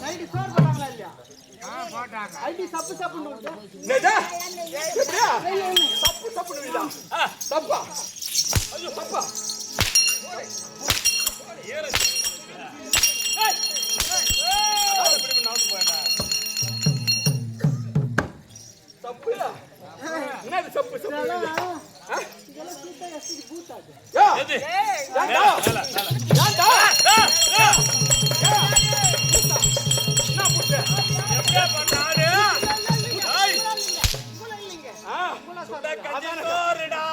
Night சோறு போட்டாங்களா இல்லையா? போட்டாங்க. ஐடி சப்பு சப்புன்னு என்னடா? எப்படியா? சப்பு சப்புன்னு விடா. சப்பா. ஐயோ சப்பா. ஏற. ஏய். அப்படி நாவுது போயடா. சப்புடா. என்னது சப்பு சப்பு? இதெல்லாம் சீட்டா எஸ்டி பூட்டாது. எது? ஏண்டா? ஏண்டா? என்ன பூட்டு? எப்படியா பண்ணாரு? ஏய். இவ்வளவு இல்லைங்க. சுட கஞ்சி சோறுடா.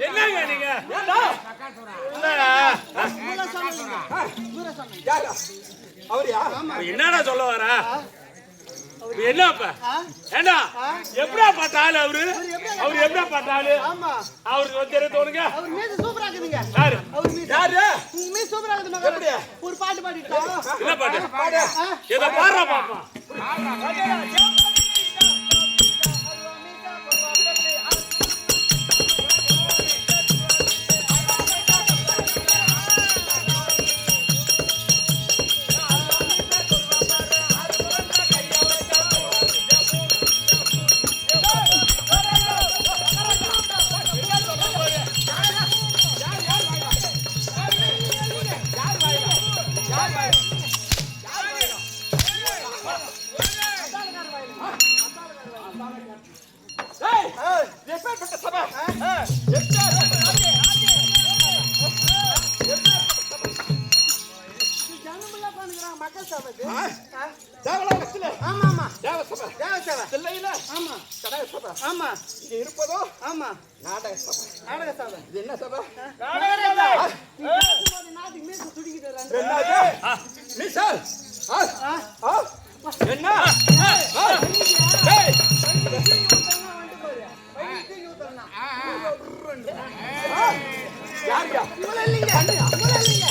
என்னங்க நீங்க? ஏண்டா? என்னடா சொல்ல வர? என்னப்பா? ஏண்டா? எப்படா பார்த்தாலும் அவரு எப்படா பார்த்தாலும் அவருக்கு வந்து தோணுங்க. அவர் மீது சூப்பரா இருக்குதுங்க. யாரு? அவர் மீது யாரு? உங்க மீது சூப்பரா இருக்குது மகன். எப்படி? ஒரு பாட்டு பாடிட்டா. என்ன பாட்டு? பாடு. ஏதோ பாடுறா பாப்பா. மக்கள் சபை. ஆமா ஆமா தேவ சபை. தேவ சபை இல்லையில. ஆமா கடக சபை. ஆமா இங்க இருப்பதோ ஆமா நாடக சபை. நாடக சபை. இது என்ன சபை? நாடக சபை. நீ பேசும்போது நாடி மீச துடிக்குது. என்னது? மீசல். என்ன? ஏய் யாரியா? இவள இல்லங்க. இவள இல்லங்க.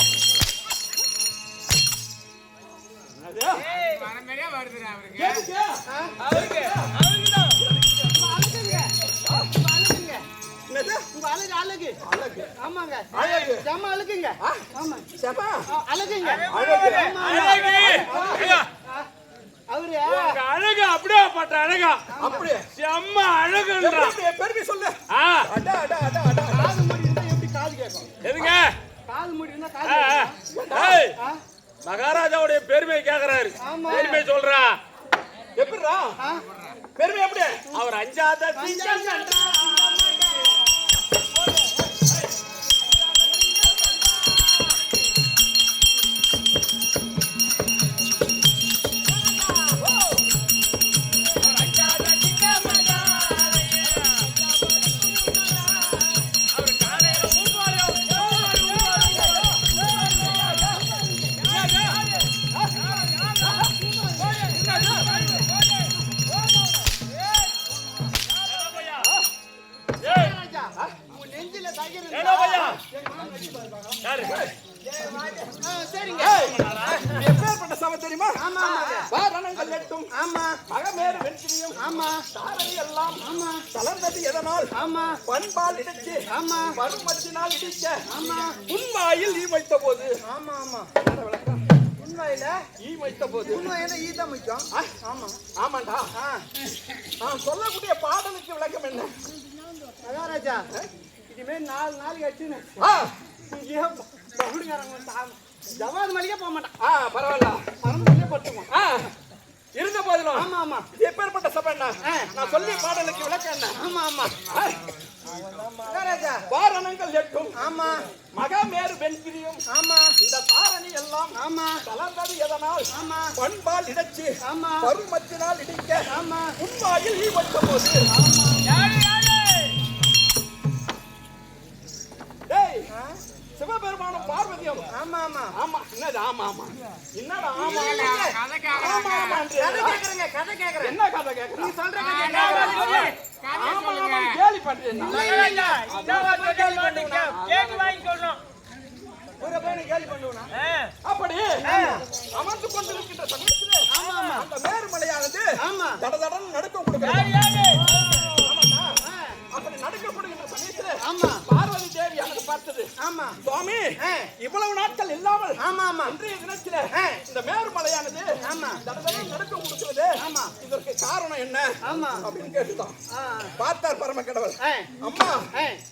மரமேறியா வருதுடா அவருக்கு. எதுக்கு? அவருக்கு தான். அழகுங்க. அழகுங்க. என்னது? உங்க அழகு. ஆமாங்க. அழகு. செம அழகுங்க. ஆமா. செம அழகுங்க. அழகு. அவரு உங்க அழகு அப்படியே பட்ட அழகா. அப்படியே செம்ம அழகுன்றா. பெருமை சொல்லு. அட காது மூடி இருந்தா எப்படி காது கேட்கும்? எதுங்க? காது மூடி இருந்தா காது கேட்கும். ஏய் மகாராஜாவுடைய பெருமை கேக்குறாரு. பெருமை சொல்றா. எப்படிடா? பெருமை எப்படி? அவர் அஞ்சாத சிங்கம் கண்டா. சரிங்க. எப்பேற்பட்ட சபை தெரியுமா? ஆமா வாரணங்கள் எட்டும். ஆமா மகமேறு வெற்றியும். ஆமா தாரை எல்லாம். ஆமா தளர்ந்தது எதனால்? ஆமா பண்பால் இடிச்சு. ஆமா பருமத்தினால் இடிச்ச. ஆமா உண்மையில் ஈ வைத்த போது. ஆமா ஆமா உண்மையில ஈ வைத்த போது. உண்மையில ஈ தான் வைக்கும். ஆமா ஆமாண்டா. நான் சொல்லக்கூடிய பாடலுக்கு விளக்கம் என்ன? மகாராஜா இனிமே 4 நாள் கழிச்சுன்னு ஜவாது மளிகை போக மாட்டான். பரவாயில்ல மறந்து பட்டுவோம். இருந்த போதிலும் ஆமா ஆமா எப்பேற்பட்ட சபை என்ன? நான் சொல்லிய பாடலுக்கு விளக்கம் என்ன? ஆமா ஆமா மகாராஜா வாரணங்கள் எட்டும். ஆமா மகமேறு வெண்கிரியும். ஆமா இந்த தாரணி எல்லாம். ஆமா கலந்தது எதனால்? ஆமா பண்பால் இடைச்சி. ஆமா பருமத்தினால் இடிக்க. ஆமா உண்மையில் ஈ வைத்த போது. சிவபெருமானும் பார்வதியும் ஆமா ஆமா ஆமா என்னது ஆமா ஆமா என்னடா ஆமா கதை கேக்குறேங்க கதை கேக்குறேன் என்ன கதை கேக்குற நீ சொல்ற கதை ஆமா ஆமா கேலி பண்றேன் கேக்கு வாங்கி சொல்றோம் ஒரு பையனை கேலி பண்ணுவனா அப்படி அமர்ந்து கொண்டிருக்கின்ற சமயத்திலே அந்த மேருமலையானது தடதடன் நடுக்கம் கொடுக்கிறது. அப்படி நடுக்கப்படுகின்ற சமயத்திலே பார்வதி தேவி எனக்கு பார்த்தது சுவாமி இவ்வளவு நாட்கள் இல்லாமல் இன்றைய தினத்திலே இந்த மேருமலையானது தடதடன் நடுக்கம் கொடுக்கிறது. இதற்கு காரணம் என்ன அப்படின்னு கேட்டுதான் பார்த்தார் பரமக்கடவுள். அம்மா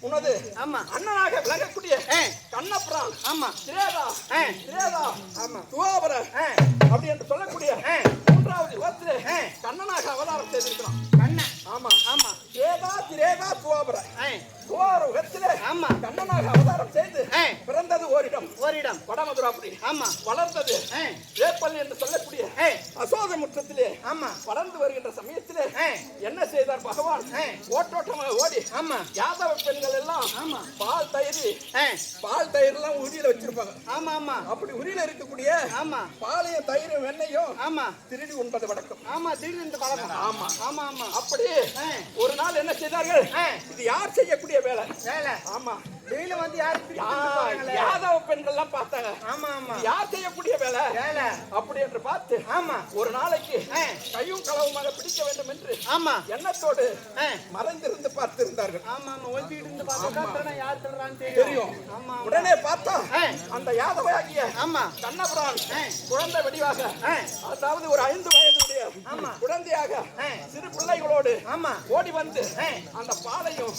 உனது அண்ணனாக விளங்கக்கூடிய கண்ணபுரான் துவாபர அப்படி என்று சொல்லக்கூடிய மூன்றாவது யுகத்திலே கண்ணனாக அவதாரம் செய்திருக்கிறான். ஆமா ஆமா ஏதா திரேதா துவாபர யுகத்திலே கண்ணனாக அவதாரம் செய்து பிறந்தது ஓரிடம் வடமதுராபுரி. வளர்ந்தது வேப்பல் என்று சொல்லக்கூடிய அசோக முற்றத்திலே வளர்ந்து வருகின்ற சமயத்திலே என்ன செய்தார் பகவான்? ஓட்டோட்டமாக ஓடி யாதவ பெண்கள் எல்லாம் பால் தயிர் எல்லாம் உரியில வச்சிருப்பாங்க. அப்படி உரியில இருக்கக்கூடிய பாலையும் தயிரும் வெண்ணையும் திருடி உண்பது வழக்கம். அப்படி ஒரு நாள் என்ன செய்தார்கள்? இது யார் செய்யக்கூடிய வேலை? ஆமா டெய்லி வந்து யாரு யாதவ பெண்கள் எல்லாம் பார்த்தாங்க. யார் செய்யக்கூடிய வேலை அப்படி என்று பார்த்து ஒரு நாளைக்கு கையும் களவுமாக பிடிக்க வேண்டும் என்று எண்ணத்தோடு மறைந்திருந்து பார்த்திருந்தார்கள். தெரியும். உடனே பார்த்தா அந்த யாதவையாகிய கண்ணபுரான் குழந்தை வடிவாக, அதாவது ஒரு 5 வயதுடைய குழந்தையாக சிறு பிள்ளைகளோடு ஓடி வந்து அந்த பாலையும்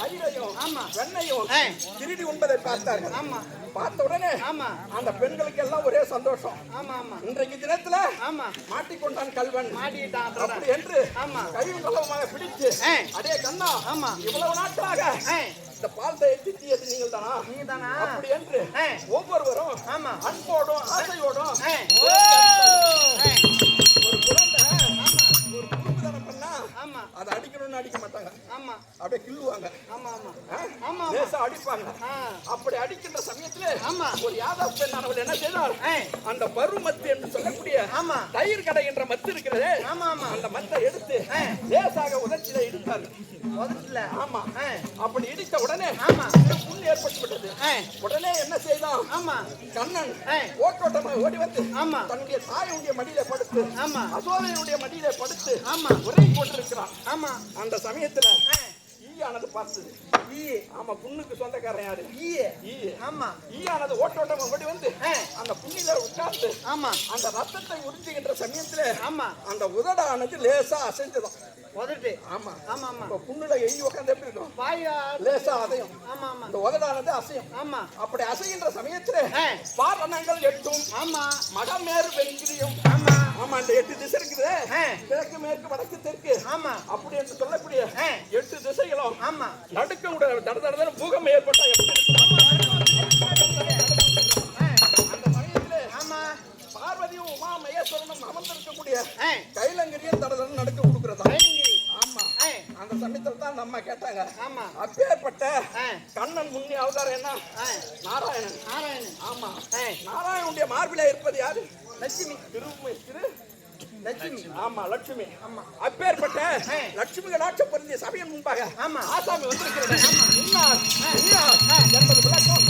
தயிரையும் வெண்ணையும் திருடி உண்பதை பார்த்தார்கள். பார்த்த உடனே அந்த பெண்களுக்கு எல்லாம் ஒரே சந்தோஷம். இன்றைக்கு தினத்துல மாட்டிக்கொண்டான் கல்வன் அப்படி என்று கையும் களவுமாக பிடிச்சு, அதே கண்ணா இவ்வளவு நாட்களாக இந்த பால் தயிர் திட்டியது நீங்கள் தானா அப்படி என்று ஒவ்வொருவரும் அன்போடும் ஆசையோடும் ஒரு குழந்தை ஒரு குறும்புதனம் பண்ணா அதை அடிக்கணும்னு அடிக்க மாட்டாங்க. அப்படியே கிள்ளுவாங்க, லேசா அடிப்பாங்க. அப்படி அடிக்கின்ற சமயத்துல ஒரு யாதவ பெண்ணானவள் என்ன செய்தால் அந்த பருமத்து என்று சொல்லக்கூடிய தயிர் கடை என்ற மத்து இருக்கிறது, அந்த மத்தை எடுத்து லேசாக உதச்சில இடித்தார். அப்படி இடித்த உடனே புண் ஏற்பட்டு விட்டது. உடனே என்ன செய்தான் கண்ணன் ஓட்டோட்டமாக ஓடி வந்து தன்னுடைய தாயுடைய மடியில படுத்து அசோதையுடைய மடியில படுத்து உரை போட்டிருக்கிறான். அந்த சமயத்துல ஈயானது பார்த்தது. ஆமா புண்ணுக்கு சொந்தக்காரன் யாரு? ஈயானது ஓட்டோட்டமா ஓடி வந்து அந்த புண்ணில உட்கார்ந்து அந்த ரத்தத்தை உறிஞ்சுகின்ற சமயத்துல அந்த உதடானது லேசா அசைஞ்சதான். புண்ணுல எய் உட்கார்ந்து எப்படி இருக்கும்? லேசா அசையும். அந்த உதடானது அசையும். அப்படி அசைகின்ற சமயத்துல பாரணங்கள் 8 மகமேறு வெண்கிரியும். ஆமா அந்த 8 திசை இருக்குது, கிழக்கு மேற்கு வடக்கு தெற்கு. அப்படி என்று சொல்லக்கூடிய 8 திசைகளும் நடுக்க கூட தடதட பூகம்பம் ஏற்பட்டா எப்படி இருக்கும்? அந்த சமயத்திலே பார்வதியும் உமா மகேஸ்வரனும் அமர்ந்திருக்கக்கூடிய கைலங்கிரியும் தடதட நடுக்க கொடுக்கிறதா. ஆமா அந்த சமயத்துல தான் நம்ம கேட்டாங்க, அப்பேற்பட்ட கண்ணன் முன்னே அவதாரம் என்ன? நாராயணன். ஆமா நாராயணனுடைய மார்பிலே இருப்பது யாரு? லட்சுமி. லட்சுமி. ஆமா லட்சுமி. அப்பேற்பட்ட லட்சுமி கடாட்ச பொருந்திய சபையின் முன்பாக ஆசாமி வந்திருக்கிறது. என்பது விளக்கம்.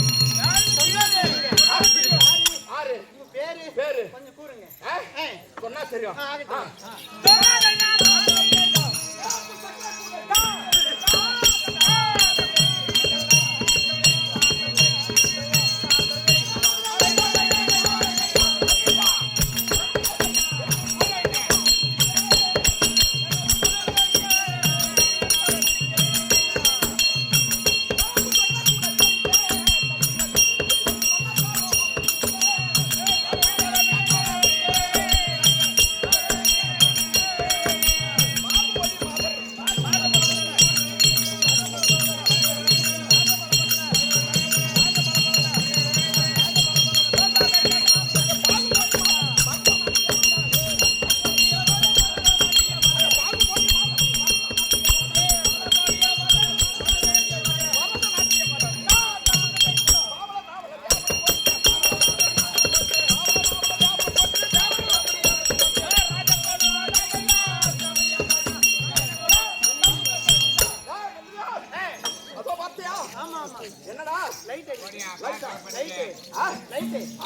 பேரு கொஞ்சம் கூறுங்க, சொன்னா தெரியும்.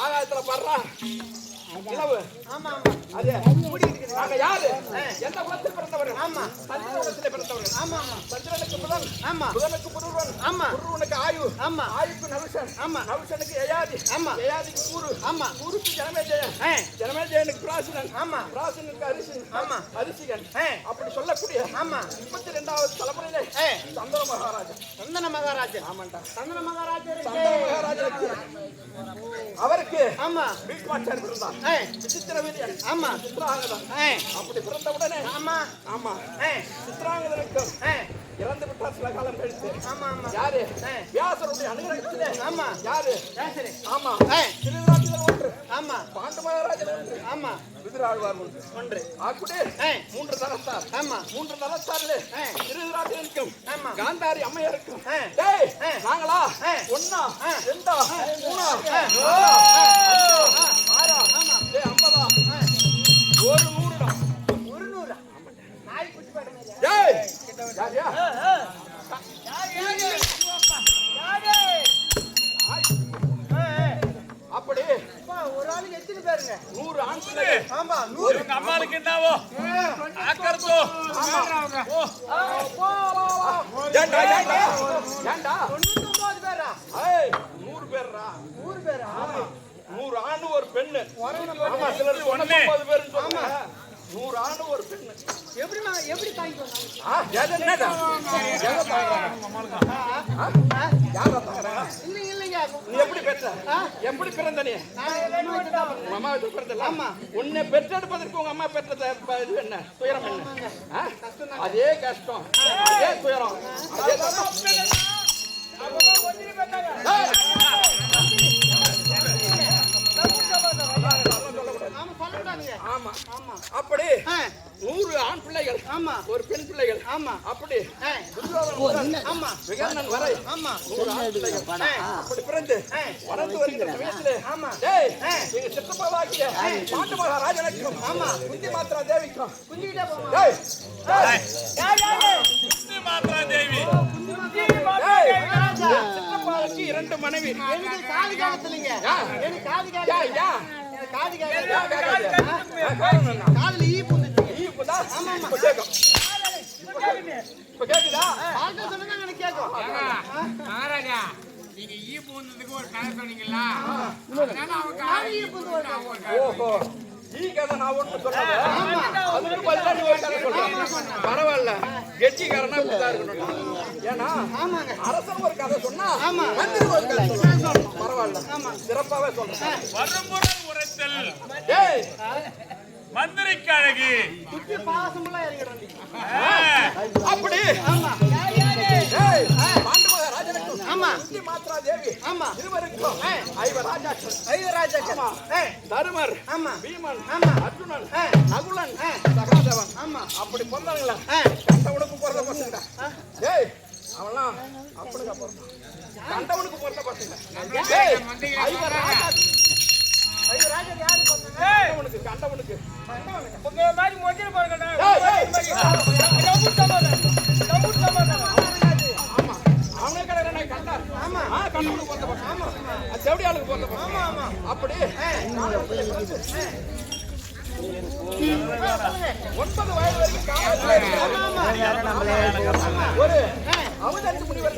ஆகாயத்துல படுறா நிலவு. அது நாங்க யாரு? எந்த குலத்தில் பிறந்தவர்கள்? சந்திர குலத்திலே பிறந்தவர்கள். சந்திரனுக்கு புதன், புதனுக்கு புருவன், புருவனுக்கு ஆயு, ஆயுக்கு நகுஷன், நகுஷனுக்கு யயாதி, யயாதிக்கு கூரு, கூருக்கு ஜனமேஜயன், ஜனமேஜயனுக்கு பிராசனன், பிராசனுக்கு அரிசன், அரிசிகன். அப்படி சொல்லக்கூடிய 32வது தலைமுறையிலே சந்தன மகாராஜன். சந்தன மகாராஜன். ஆமாண்டா. சந்தன மகாராஜன். மகாராஜனுக்கு அவருக்கு பீஷ்மாச்சாரி பிறந்தார். விசித்திர வீரியன். சித்ராங்கதன். அப்படி பிறந்த உடனே சித்ராங்கதனுக்கு இறந்து விட்டார் சில காலம் கழித்து. யாரு? வியாசருடைய அனுகிரகத்திலே யாரு? திருவிழாக்கள் ஒன்று. பாண்டு மகாராஜன் ஒன்று. விதிராழ்வார் ஒன்று. அப்படி 3 தலத்தார். 3 தலத்தாரிலே திருவிழாக்களுக்கும் காந்தாரி அம்மையாருக்கும் நாங்களா ஒன்னா ரெண்டா மூணா ஆறா 50 ஒரு 100 நாய் குட்டி பாடுங்க. அப்படி ஒரு ஆளுக்கு எத்தனை பேருங்க? 100 ஆண் பிள்ளைகள். 100 அம்மாளுக்கு என்னவோ ஆக்கறதோ. ஏண்டா 99 பேரா? 100 பேரா? 100 பேரா? 100 ஆண் ஒரு பெண்ணு. சிலர் 99 பேருன்னு சொல்றாங்க. 100 ஆண் ஒரு பெண்ணு. எப்படி தாங்கிட்டு வந்தாங்க? இல்லைங்க. நீ எப்படி பெற்ற? எப்படி பிறந்த? நீ அம்மா பிறந்தல. உன்னை பெற்றெடுப்பதற்கு உங்க அம்மா பெற்ற இது என்ன துயரம் என்ன? அதே கஷ்டம், அதே துயரம், அதே அப்படி 100 ஆண் பிள்ளைகள், ஒரு பெண் பிள்ளைகள். அப்படி விகர்ணன் வரை 100 ஆண் பிள்ளைகள். அப்படி பிறந்து வளர்ந்து வருகிற சமயத்திலே எங்க சித்தப்பாவாகிய பாண்டு மகாராஜனுக்கும் குந்தி மாத்ரா தேவிக்கும் சித்தப்பாவுக்கு 2 மனைவி. காது காலத்துலங்க காதுல ஈ புந்துச்சு. மகாராஜா நீங்க ஈ பூந்ததுக்கு ஒரு கதை சொன்னீங்களா? அதனால அவங்க ஈ பூந்து பரவாயில்ல, கெட்டிக்காரனா ஏன்னா அரசன் ஒரு கதை சொன்னா பரவாயில்ல, சிறப்பாவே சொல்றேன். மந்திரிக்கு அழகு அப்படி பாண்டு மகாராஜனுக்கும் குந்தி மாத்ரா தேவி இருவருக்கும் 5 ராஜாக்கள். தருமர், பீமன், அர்ஜுனன், நகுலன், சகாதேவன். அப்படி பிறந்தாங்களா? கண்டவனுக்கு பிறந்த பசங்க. அவன்லாம் அப்பனுக்கு பிறந்தான். கண்டவனுக்கு பிறந்த பசங்க. 5 ராஜா யாரு? கண்டவனுக்கு உங்க மாதிரி மொஜில பாருங்க. அவனே கடனை கண்டார். கண்டவனுக்கு பிறந்த பசங்க. செவடியாளுக்கு பிறந்த பசங்க. அப்படி 9 வயது வரைக்கும் ஒரு அவதரித்து முனிவர்.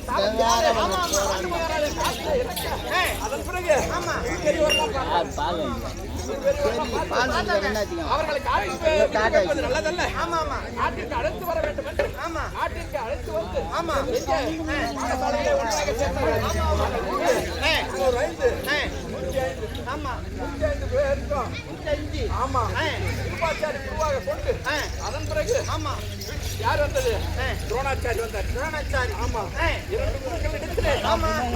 அதன் பிறகு அவர்களை காட்டுவது நல்லதல்ல. நாட்டிற்கு அழைத்து வர வேண்டும் என்று நாட்டிற்கு அழைத்து வந்து பாடசாலையிலே ஒன்றாக சேர்ந்தார்கள். 105 பேருக்கும் திருப்பாச்சாரி குருவாக கொண்டு அதன் பிறகு யார் வந்தது? துரோணாச்சாரி வந்தார். துரோணாச்சாரி 2 குருக்கள் இடத்திலே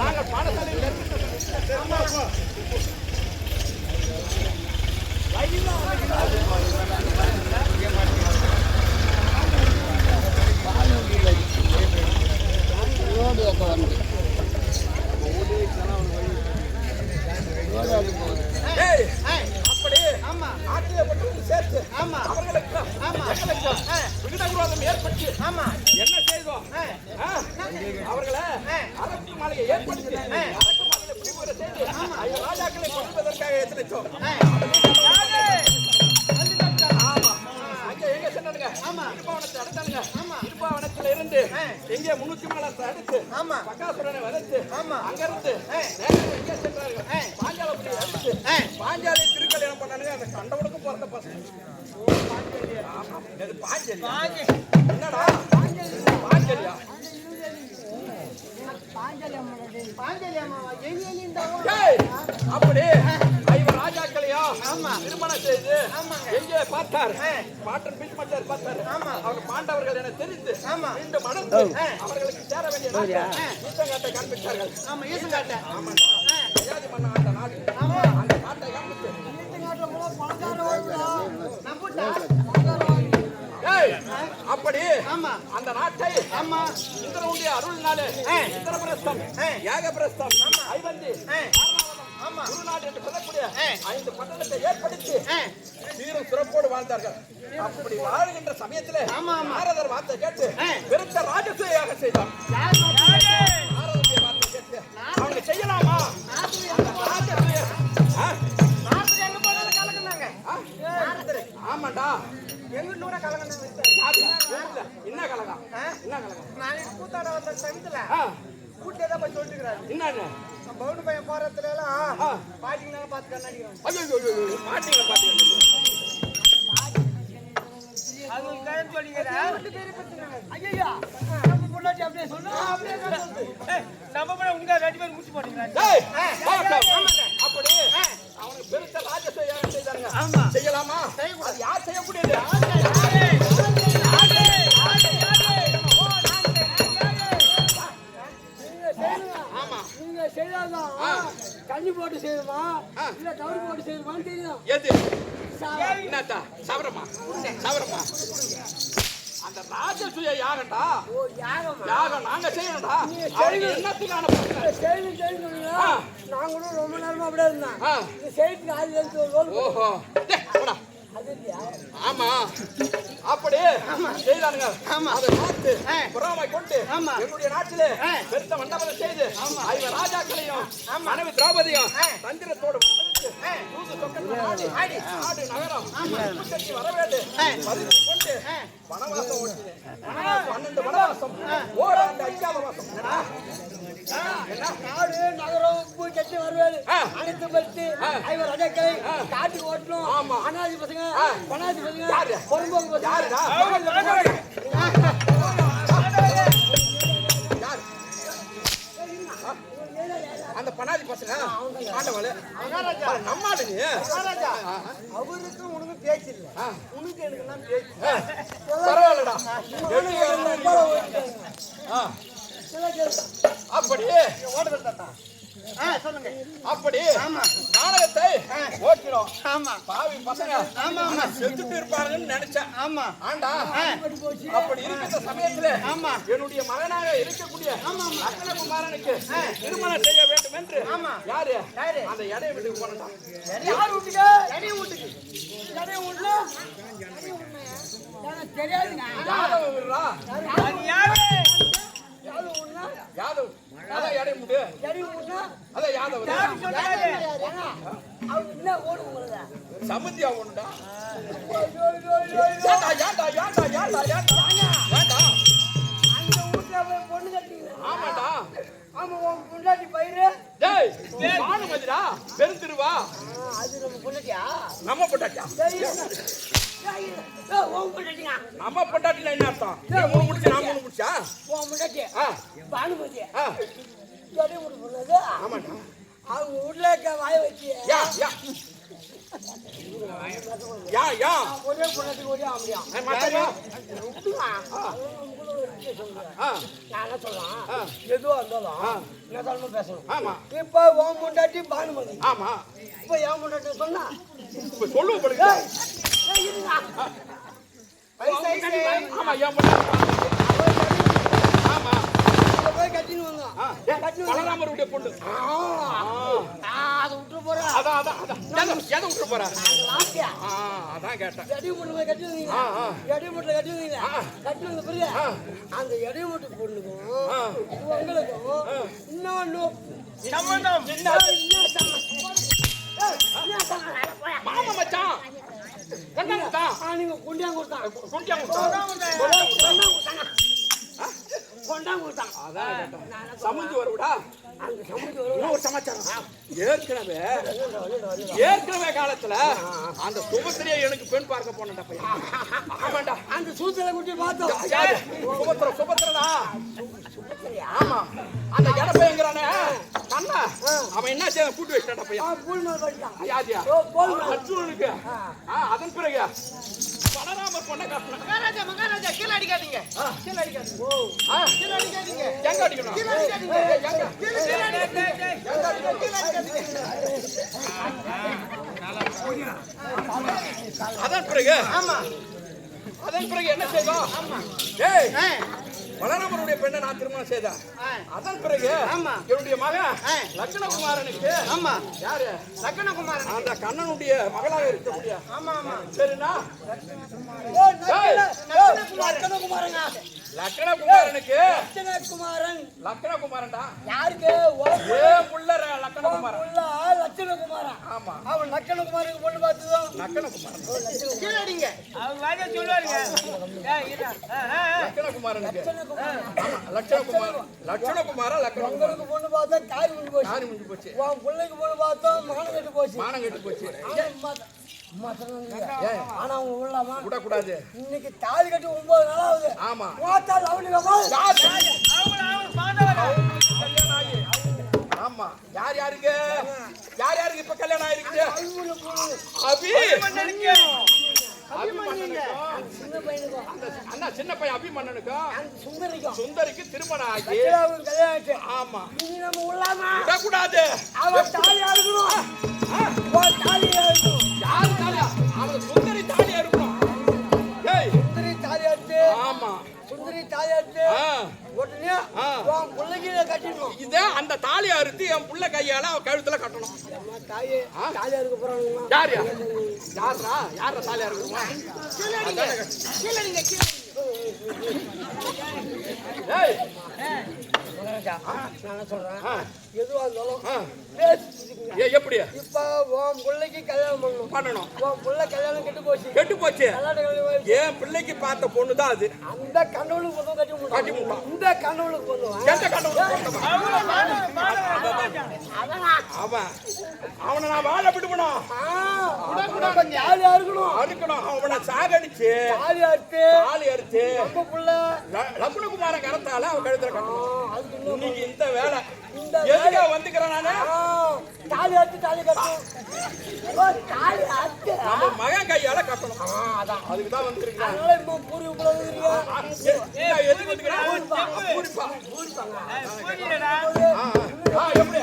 நாங்கள் பாடசாலையில் அப்படி ஆற்றிலே கொண்டு சேர்த்து அவர்களுக்கு விகித விரோதம் ஏற்பட்டு என்ன செய்தோம். அவர்களை அரசு மாளிகை ஏற்படுத்தி அரசு மாளிகை புரிவுரை செய்து ராஜாக்களை கொள்வதற்காக எத்தனைச்சோம். எங்க சென்றானுங்க? இருப்பாவனத்தை அடைத்தானுங்க. இருப்பாவனத்துல இருந்து எங்கே 300 மேலத்தை அடுத்து பக்காசுரனை வதைத்து அங்கிருந்து எங்க சென்றார்கள்? பாஞ்சாலபுரி அடுத்து பாஞ்சாலி திருக்கல்யாணம் பண்ணானுங்க. அந்த கண்டவனுக்கும் பிறந்த பசங்க. என்னடா பாஞ்சலியா? அப்படி ஐவர் ராஜாக்களையா திருமணம் செய்து எங்கே பார்த்தார்? பாட்டன் பீஷ்மர் பார்த்தார். அவர் பாண்டவர்கள் என தெரிந்து மீண்டும் மணந்து அவர்களுக்கு சேர வேண்டிய ஈசங்காட்டை காண்பித்தார்கள். யயாதி மன்னன் ஆண்ட நாடு அந்த நாட்டை காண்பித்து அப்படி அந்த நாட்டை இந்திரனுடைய அருள்னாலே இந்திரபிரஸ்தம், யாகபிரஸ்தம், ஐவந்தி, குருநாடு என்று சொல்லக்கூடிய 5 பட்டணத்தை ஏற்படுத்தி சீரும் சிறப்போடு வாழ்ந்தார்கள். அப்படி வாழ்கின்ற சமயத்தில் நாரதர் வார்த்தை கேட்டு பெருத்த ராஜசூயாக செய்தார். நாரதருடைய வார்த்தை கேட்டு அவங்க செய்யலாமா? ஆமாண்டா, எங்க நூற கலகம் என்ன கலகம்? என்ன கலகம்? நாளைக்கு கூத்தாட வந்த சமயத்துல கூட்டே தான் போய் சொல்லிக்கிறாரு. என்னன்னு பவுண்டு பையன் போறதுல எல்லாம் பாட்டிங்களா பார்த்து கண்ணாடிக்கிறாங்க. ஐயோ பாட்டிங்களை பாத்தீங்க அது கடன் சொல்லிக்கிறா. ஐயா நம்ம பொண்ணாட்டி அப்படியே சொன்னா அப்படியே நம்ம கூட உங்க ரெண்டு பேரும் முடிச்சு போட்டீங்களா? அப்படி அவனுக்கு பெருத்த ராஜசூயாக செய்தாங்க. செய்யலாமா? அது யார் செய்யக்கூடியது? நீங்க செய்தாதான் கண்ணி போட்டு செய்யுமா இல்ல கவுரி போட்டு செய்யுமான்னு தெரியும். எது என்னத்தா? சவரமா? சவரமா? அந்த ராஜசூய யாகண்டா. யாகம் நாங்க செய்யணும்டா. என்னத்துக்கான நான் கூட ரொம்ப நேரமா அப்படியே இருந்தேன். செய்திக்கு ஆள் ஓஹோ ஆமா அப்படி செய்தானுங்க. அதை பார்த்து பொறாமை கொண்டு என்னுடைய நாட்டிலே பெருத்த மண்டபத்தை செய்து ஐவர் ராஜாக்களையும் மனைவி திரௌபதியும் தந்திரத்தோடு நாடு நகரம் வர வேண்டும் கொண்டு வனவாசம் ஓட்டினேன். 12 வனவாசம், ஓராண்டு அஞ்ஞாதவாசம். நாடு நகரம் உப்பு கட்டி வருவேன் அனைத்து பத்து ஐவர் ராஜாக்களை காட்டுக்கு ஓட்டணும். அனாதி பசங்க பனாதி பசங்க பொறும்போக்கு அந்த பனாதி பசங்க ஆண்டவாளு நம்ம ஆளுங்க. அவருக்கு உனக்கு பேச்சு இல்லை, உனக்கு எனக்கு பேச்சு பரவாயில்லடா. அப்படி சொல்லுங்க. அப்படி நாடகத்தை ஓட்டினோம். பாவி பசங்க செத்துட்டு இருப்பாங்கன்னு நினைச்சேன். ஆண்டா அப்படி இருக்கிற சமயத்துல என்னுடைய மகனாக இருக்கக்கூடிய லக்ஷ்மணகுமாரனுக்கு திருமணம் செய்ய வேண்டும் என்று யாரு அந்த இடைய வீட்டுக்கு போனதான். யார் வீட்டுக்கு? இடைய வீட்டுக்கு. இடைய வீட்டுல தெரியாதுங்க. யாதவ வீரா? யாதவ். அதான் இடைய முடு. அதான் யாதவ். சமுத்தியா ஒண்ணுடா. பொண்ணு கட்டிங்க. ஆமாடா. ஆமா பொண்டாட்டி பயிரு. டேய் பானுமதிடா பெருந்திருவா. அது நம்ம பொண்டாட்டியா? நம்ம பொண்டாட்டியா? நம்ம பொண்டாட்டில என்ன அர்த்தம்? நீ 3 முடிச்சு நான் 3 முடிச்சா? உன் பொண்டாட்டி பானுமதி. ஆமாடா. அவங்க வீட்டுல வாய வச்சு ஒரே பொண்டாட்டி ஒரே ஆம்படியா நான் சொல்லலாம். எதுவா இருந்தாலும் என்ன பேசணும். ஆமா. இப்ப உன் பொண்டாட்டி பானுமதி. ஆமா. இப்ப என் பொண்டாட்டி சொன்னா சொல்லுங்க. ஆமா என் பொண்டாட்டி. ஆமா போய் கட்டின்னு வந்தோம். பலராமருடைய பொண்ணு. அதை விட்டு போறேன். அதான் எதை விட்டு போற லாஸ்டியா அதான் கேட்டேன் எடிமுட்டை கட்டி வந்தீங்க எடிமுட்டை கட்டி வந்தீங்க கட்டி வந்த பிறகு அந்த எடிமுட்டை பொண்ணுக்கும் உங்களுக்கும் இன்னொன்னு சம்பந்தம் மாமா மச்சான் நீங்க குண்டியாங்க கொடுத்தான் கொண்டாங்க கொடுத்தான் சமைஞ்சு வருவிடா அந்த சமைச்சு ஒரு சமாச்சாரம் ஏற்கனவே காலத்துல அந்த சுபத்திரியை எனக்கு பெண் பார்க்க போனேன்டா பையன் ஆமாண்டா அந்த சூத்திர குட்டி பார்த்தோம் யாரு சுபத்திரடா ஆமா அந்த இடப்பையங்கிறானே கண்ணா அவன் என்ன செய்ய கூட்டு வச்சிட்டான்டா பையன் பூல் மேல போயிட்டான் யாதியா அர்ஜுனனுக்கு அதன் பிறகு பலராமர் பொண்ணை காட்டணும் மகாராஜா கீழே அடிக்காதீங்க கீழே அடிக்காதீங்க கீழே அடிக்காதீங்க எங்க அடிக்கணும் கீழே அடிக்காதீங்க அதன் பிறகு ஆமா அதன் பிறகு என்ன செய்தோம் ஏய் பலராமருடைய பெண்ணை நான் திருமணம் செய்தேன் அதன் பிறகு என்னுடைய மகன் லக்ஷ்மணகுமாரனுக்கு ஆமா யாரு லக்ஷ்மணகுமாரன் அந்த கண்ணனுடைய மகளாக இருக்கக்கூடிய ஆமா ஆமா சரிண்ணா லட்சணகுமாரங்க லக்ஷ்மணகுமாரனுக்கு லட்சணகுமாரன் லக்ஷ்மணகுமாரன்டா யாருக்கு ஏன் புள்ள லக்ஷ்மணகுமாரன் லட்சணகுமாரன் ஆமா அவன் லட்சணகுமாருக்கு பொண்ணு பார்த்ததும் லக்ஷ்மணகுமாரன் கீழே அடிங்க அவங்க வாங்க சொல்லுவாருங்க லக்ஷ்மணகுமாரனுக்கு லட்சணகுமாரன் உங்களுக்கு பொண்ணு பார்த்தா காரி முடிஞ்சு போச்சு யாரு முடிஞ்சு போச்சு உன் பிள்ளைக்கு பொண்ணு பார்த்தா மானம் கட்டு போச்சு மானம் கெட்டு போச்சு ஆனா அவங்க விடலாமா விடக்கூடாது இன்னைக்கு தாலி கட்டி 9 நாள் ஆகுது ஆமா பார்த்தா லவனிகமா ஆமா யார் யாருக்கு இப்ப கல்யாணம் ஆயிருக்கு சின்ன பையனுக்கும் அண்ணா சின்ன பையன் அபிமன்னனுக்கும் சுந்தரிக்கும் சுந்தரிக்கு திருமணம் ஆகி கல்யாணம் ஆமா இனி நம்ம விடலாமா விடக்கூடாது அவன் தாலியா இருக்கணும் தாலியா இருக்கணும் யாரு தாலியா அவங்க சுந்தரி தாலியா இருக்கணும் ஏய் சுந்தரி தாலியா எடுத்து ஆமா சுந்தரி தாலியா எடுத்து உடனே உன் பிள்ளைக்கு கட்டிடணும் இதே அந்த தாலியா அறுத்து என் புள்ள கையால அவ கழுத்துல கட்டணும் தாயே தாலியா இருக்க போறாங்க யாரு யாரா தாலியா இருக்குமா ஏய் நான் சொல்றேன் எதுவா இருந்தாலும் எப்படி இப்ப உன் பிள்ளைக்கு கல்யாணம் பண்ணணும் உன் பிள்ளை கல்யாணம் கெட்டு போச்சு கல்யாணம் என் பிள்ளைக்கு பார்த்த பொண்ணுதான் அது அந்த கண்டவனுக்கு பொண்ணு கட்டி விட்டான் இந்த கண்டவனுக்கு பொண்ணு எந்த கண்டவனுக்கு அவன் அவனை நான் வாழ விடுவணும் ஜாலியா இருக்கணும் அறுக்கணும் அவனை சாகடிச்சு ஜாலியா இருக்கு தாலி அறுத்து நம்ம பிள்ளை லக்ஷ்மணகுமார கரத்தால அவன் கழுத்துல கட்டணும் இன்னைக்கு இந்த வேலை இந்த எதுக்கா வந்துக்கிறேன் நானு தாலி அறுத்து தாலி கட்டணும் தாலி அறுத்து நம்ம மகன் கையால கட்டணும் அதான் அதுக்குதான் வந்திருக்கேன் அதனால இப்போ பூரி உப்புறதுங்க எதுக்கு வந்துக்கிறேன் பூரிப்பா எப்படி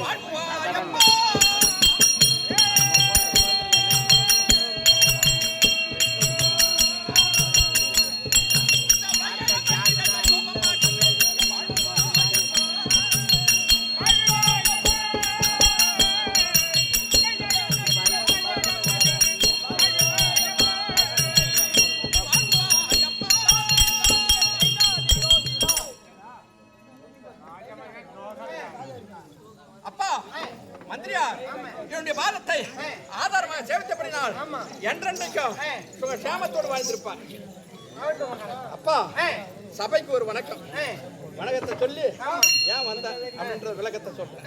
வாழ்வா என்றென்றைக்கும் சுக சேமத்தோடு வாழ்ந்திருப்பார். அப்பா சபைக்கு ஒரு வணக்கம். வணக்கத்தை சொல்லி ஏன் வந்த அப்படின்ற விளக்கத்தை சொல்றேன்.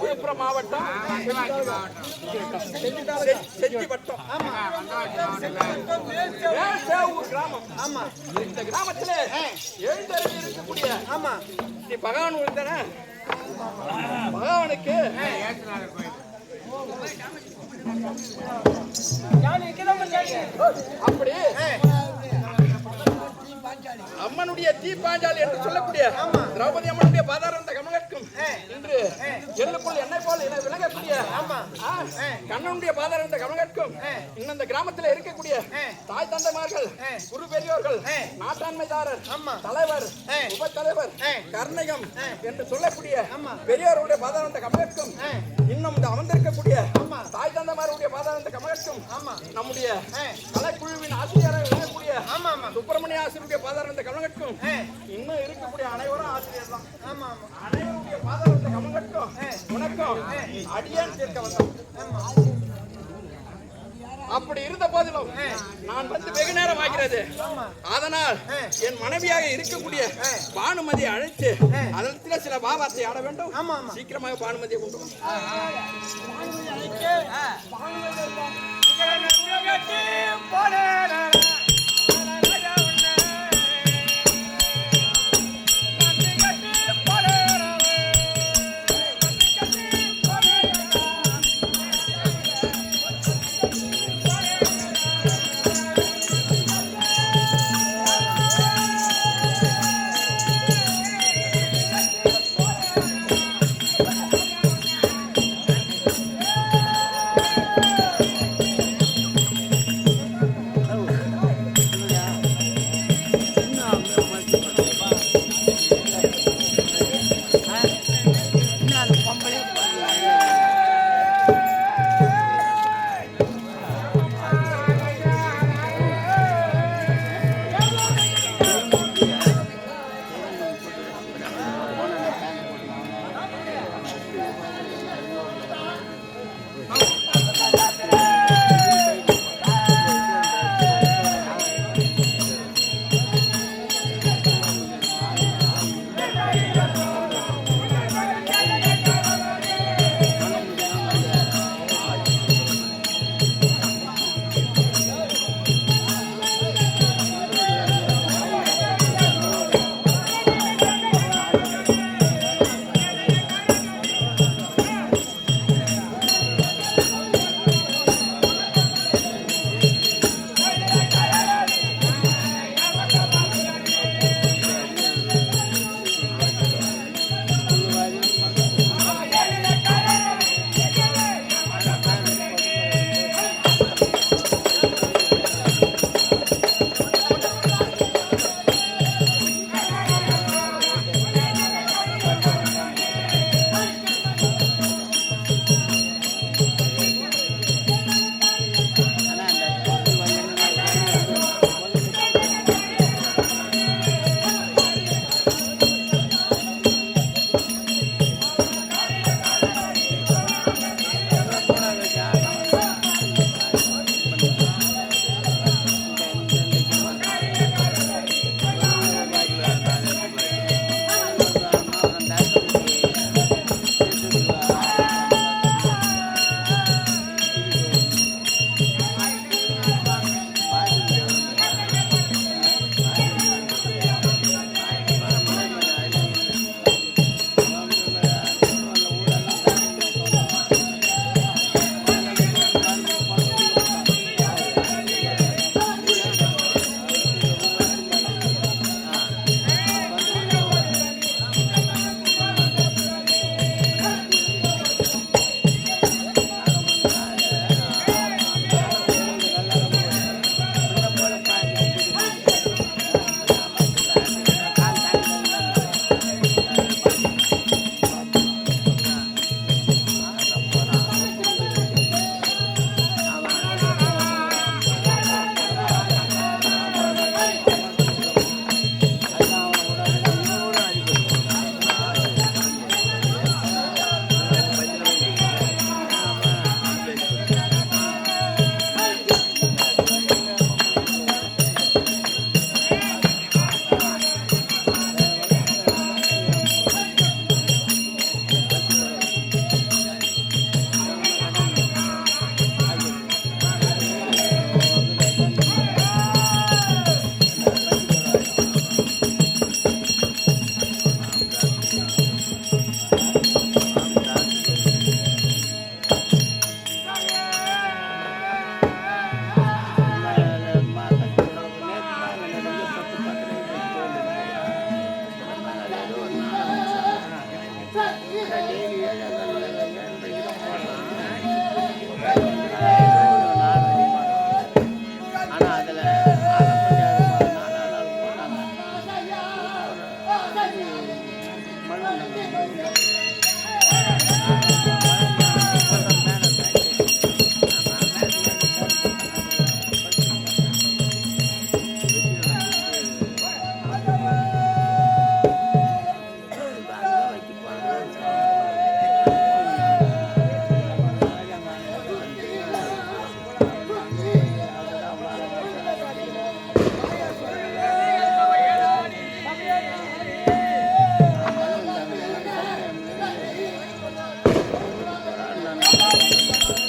விழுப்புரம் மாவட்டம் செஞ்சி வட்டம் கிராமம். ஆமா, இந்த கிராமத்துல எழுந்தருளி இருக்கக்கூடிய ஸ்ரீ பகவான் இருந்தானே, பகவானுக்கு அப்படி அம்மனுடைய தீபாஞ்சாலி என்று சொல்லக்கூடிய திரௌபதி அம்மனுடைய பாதாரந்த கமலக்கும் இன்று எள்ளுக்குள் எண்ணெய் போல் விளங்கக்கூடிய கண்ணனுடைய பாதாரந்த கமலக்கும் இன்னும் இந்த கிராமத்தில் இருக்கக்கூடிய தாய் தந்தைமார்கள், குரு பெரியோர்கள், நாட்டாண்மைதாரர், தலைவர், உப தலைவர், கர்ணகம் என்று சொல்லக்கூடிய பெரியோருடைய பாதாரந்த கமலக்கும் இன்னும் இந்த அமர்ந்திருக்கக்கூடிய தாய் தந்தைமாருடைய பாதாரந்த கமலக்கும் நம்முடைய கலைக்குழுவின் ஆசிரியராக விளங்கக்கூடிய சுப்பிரமணிய ஆசிரியருடைய பாதாரந்த கமலக்கும் இன்னும் இருக்கக்கூடிய அனைவரும் ஆசிரியர் தான். அனைவருடைய பாதாரந்த கமலக்கும் உனக்கும் அடியான் சேர்க்க வந்தோம். அப்படி இருந்த போதிலும் நான் வந்து வெகு நேரம் ஆகிறது. அதனால் என் மனைவியாக இருக்கக்கூடிய பானுமதியை அழைத்து அதில் சில பாவாத்தை ஆட வேண்டும். சீக்கிரமாக பானுமதியை கொண்டு ஆ